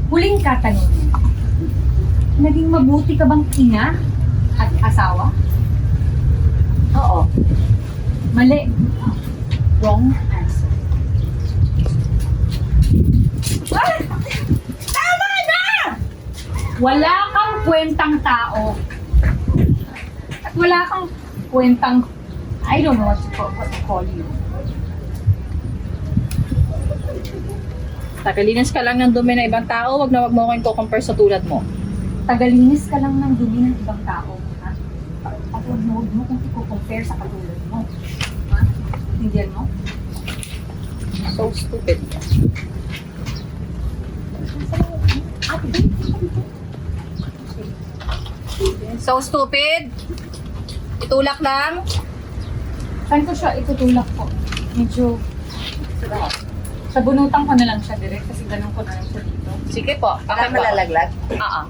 Huling katanungan. Naging mabuti ka bang ina at asawa? Oo. Mali. Wrong answer. Ah! Tama na! Wala kang kwentang tao. At wala kang kwentang, I don't know what to call you. Tagalinis ka lang ng dumi ng ibang tao, wag na wag mo akong compare sa tulad mo. Tagalinis ka lang ng dumi ng ibang tao. Ha? At huwag mo kung i-compare sa katulad mo. Ha? Hindi mo? So stupid. So stupid? Itulak lang? Saan ko siya itutulak po? Medyo, sa bunutan ko na lang siya direct kasi ganun ko na lang siya dito. Sige po. Baka malalaglag. Oo.